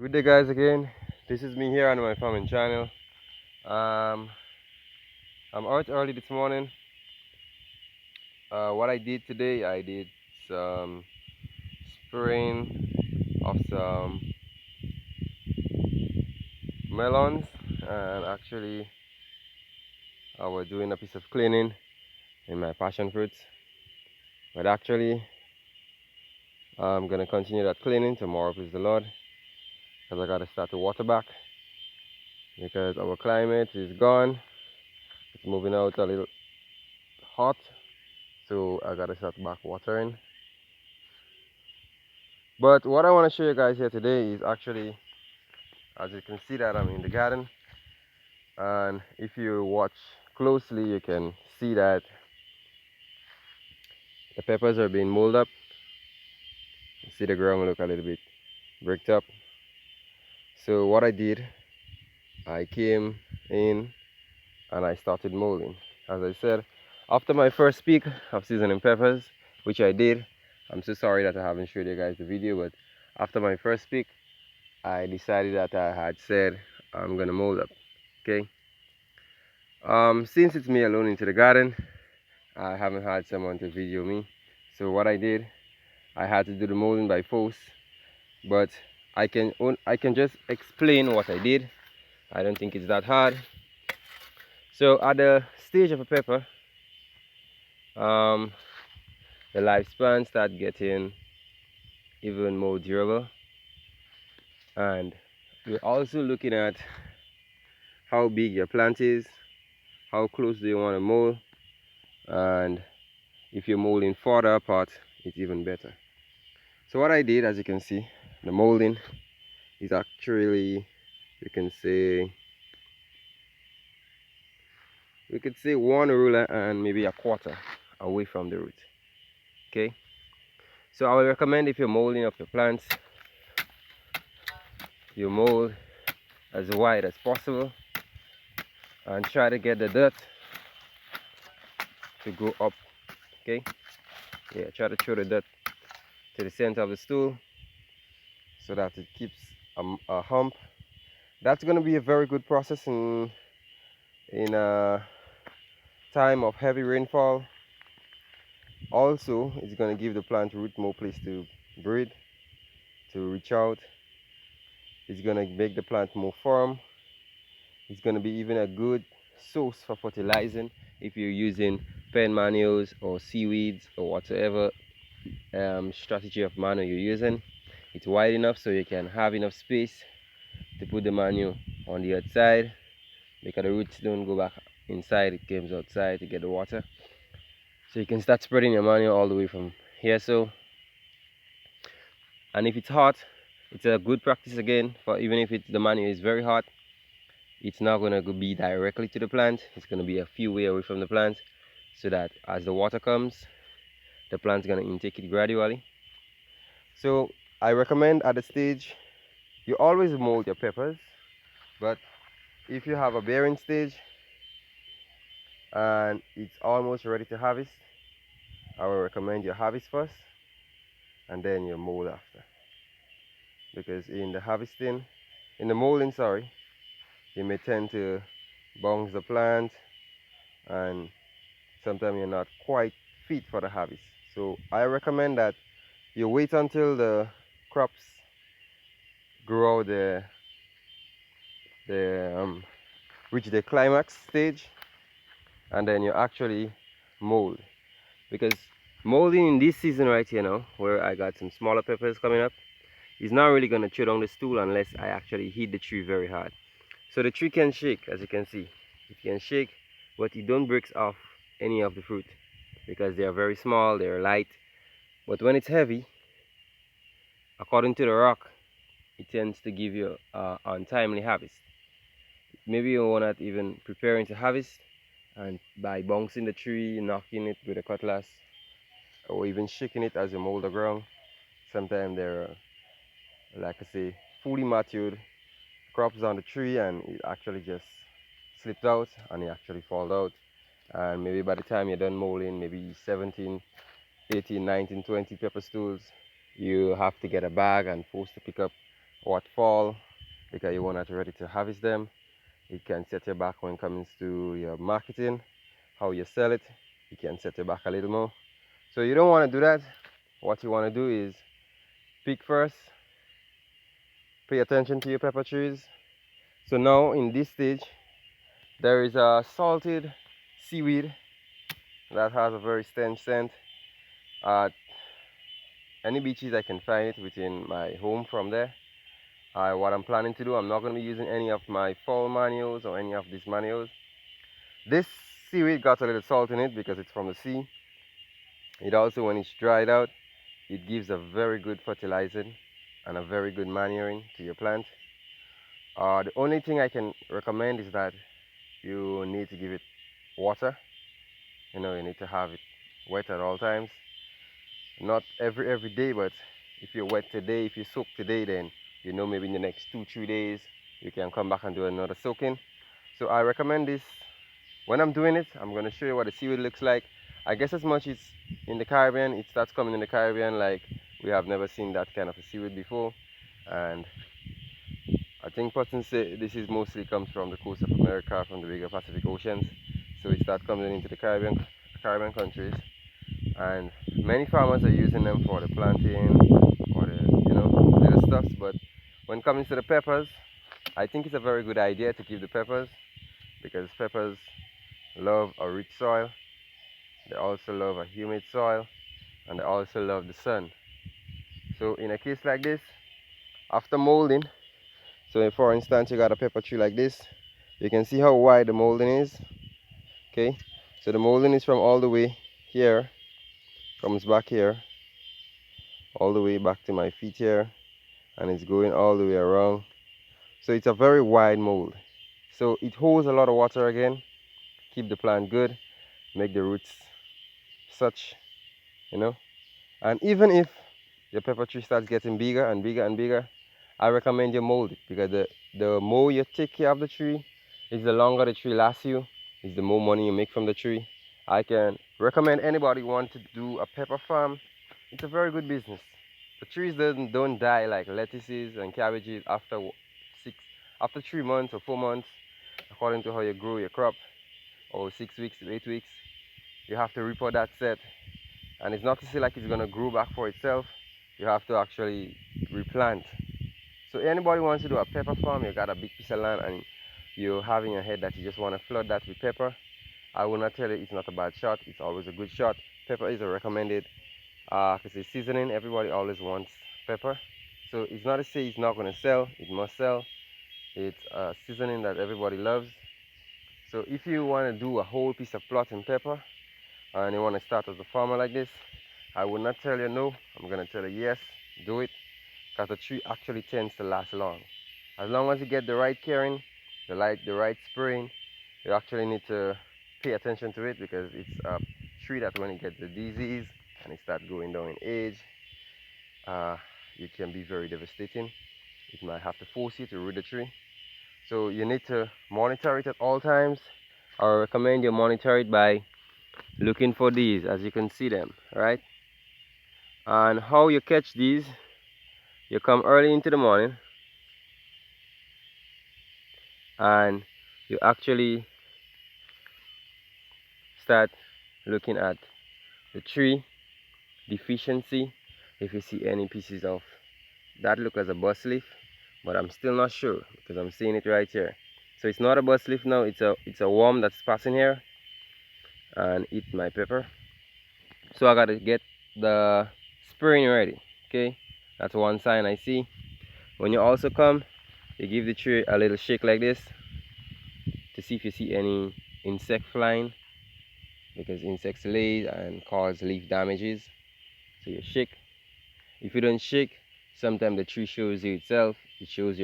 Good day, guys. Again, this is me here on my farming channel. Um, I'm out early this morning. What I did today, I did some spraying of some melons, and actually, I was doing a piece of cleaning in my passion fruits. But actually, I'm gonna continue that cleaning tomorrow, please the Lord, because I gotta start to water back because our climate is gone. It's moving out a little hot, so I gotta start back watering. But what I want to show you guys here today is actually, as you can see, that I'm in the garden, and if you watch closely you can see that the peppers are being molded up. You see the ground look a little bit bricked up. So what I did, I came in and I started molding. As I said, after my first peak of seasoning peppers, which I did, I'm so sorry that I haven't showed you guys the video, but after my first peak, I decided that I had said I'm gonna mold up. Okay. Since it's me alone into the garden, I haven't had someone to video me. So what I did, I had to do the molding by force. But I can just explain what I did. I don't think it's that hard. So at the stage of a pepper, um, the lifespan start getting even more durable, and we're also looking at how big your plant is, how close do you want to mold, and if you're molding further apart, it's even better. So what I did, as you can see, the molding is actually, you can say, we could say 1 ruler and maybe a quarter away from the root. Okay, so I would recommend, if you're molding up your plants, you mold as wide as possible and try to get the dirt to go up. Okay, yeah, try to throw the dirt to the center of the stool so that it keeps a hump. That's going to be a very good process in a time of heavy rainfall. Also, it's going to give the plant root more place to breathe, to reach out. It's going to make the plant more firm. It's going to be even a good source for fertilizing if you're using pen manuals or seaweeds or whatever strategy of manure you're using. It's wide enough so you can have enough space to put the manure on the outside, because the roots don't go back inside, it comes outside to get the water. So you can start spreading your manure all the way from here. So, and if it's hot, it's a good practice again, for even if the manure is very hot, it's not going to be directly to the plant. It's going to be a few way away from the plant, so that as the water comes, the plant's going to intake it gradually. So I recommend at the stage, you always mold your peppers, but if you have a bearing stage and it's almost ready to harvest, I will recommend you harvest first and then you mold after. Because in the harvesting, in the molding, sorry, you may tend to bounce the plant, and sometimes you're not quite fit for the harvest. So I recommend that you wait until the crops grow the reach the climax stage, and then you actually mold. Because molding in this season right here now, where I got some smaller peppers coming up, is not really going to chew down the stool unless I actually hit the tree very hard. So the tree can shake, as you can see. It can shake, but it don't break off any of the fruit because they are very small, they are light. But when it's heavy, according to the rock, it tends to give you untimely harvest. Maybe you're not even preparing to harvest, and by bouncing the tree, knocking it with a cutlass, or even shaking it as you mold the ground, sometimes there are, like I say, fully matured crops on the tree, and it actually just slipped out and it actually falls out. And maybe by the time you're done molding, maybe 17, 18, 19, 20 pepper stools, you have to get a bag and force to pick up what fall, because you want to ready to harvest them. It can set you back when it comes to your marketing, how you sell it. It can set you back a little more. So you don't want to do that. What you want to do is pick first, pay attention to your pepper trees. So now in this stage, there is a salted seaweed that has a very strange scent. At any beaches I can find it within my home from there. What I'm planning to do, I'm not going to be using any of my fall manuals or any of these manuals. This seaweed got a little salt in it because it's from the sea. It also, when it's dried out, it gives a very good fertilizer and a very good manuring to your plant. The only thing I can recommend is that you need to give it water. You need to have it wet at all times. Not every day, but if you're wet today, if you soak today, then maybe in the next 2-3 days you can come back and do another soaking. So I recommend this. When I'm doing it, I'm going to show you what the seaweed looks like. I guess as much it's in the Caribbean, it starts coming in the Caribbean, like we have never seen that kind of a seaweed before. And I think persons say this is mostly comes from the coast of America, from the bigger Pacific Oceans. So it starts coming into the Caribbean countries, and many farmers are using them for the planting or the little stuffs. But when it comes to the peppers, I think it's a very good idea to give the peppers, because peppers love a rich soil. They also love a humid soil, and they also love the sun. So in a case like this, after molding, so for instance you got a pepper tree like this, you can see how wide the molding is. Okay, so the molding is from all the way here, comes back here, all the way back to my feet here, and it's going all the way around. So it's a very wide mold, so it holds a lot of water again, keep the plant good, make the roots such, and even if your pepper tree starts getting bigger and bigger and bigger, I recommend you mold it, because the more you take care of the tree, is the longer the tree lasts you, is the more money you make from the tree. I can recommend anybody who wants to do a pepper farm. It's a very good business. The trees don't die like lettuces and cabbages after 3 months or 4 months, according to how you grow your crop, or 6 weeks to 8 weeks. You have to repot that set, and it's not to say like it's gonna grow back for itself. You have to actually replant. So anybody wants to do a pepper farm, you got a big piece of land and you have in your head that you just want to flood that with pepper, I will not tell you it's not a bad shot. It's always a good shot. Pepper is a recommended, because it's seasoning. Everybody always wants pepper. So it's not to say it's not going to sell. It must sell. It's a seasoning that everybody loves. So if you want to do a whole piece of plot in pepper and you want to start as a farmer like this, I will not tell you no. I'm going to tell you yes, do it, because the tree actually tends to last long. As long as you get the right caring, the right spraying, you actually need to pay attention to it, because it's a tree that when it gets the disease and it starts going down in age, it can be very devastating. It might have to force you to root the tree. So you need to monitor it at all times. I recommend you monitor it by looking for these, as you can see them, right? And how you catch these, you come early into the morning and you actually start looking at the tree deficiency. If you see any pieces of that look as a bus leaf, but I'm still not sure because I'm seeing it right here. So it's not a bus leaf now, it's a worm that's passing here and eat my pepper. So I gotta get the spraying ready. Okay, that's one sign I see. When you also come, you give the tree a little shake like this to see if you see any insect flying, because insects lay and cause leaf damages. So you shake. If you don't shake, sometimes the tree shows you itself. It shows you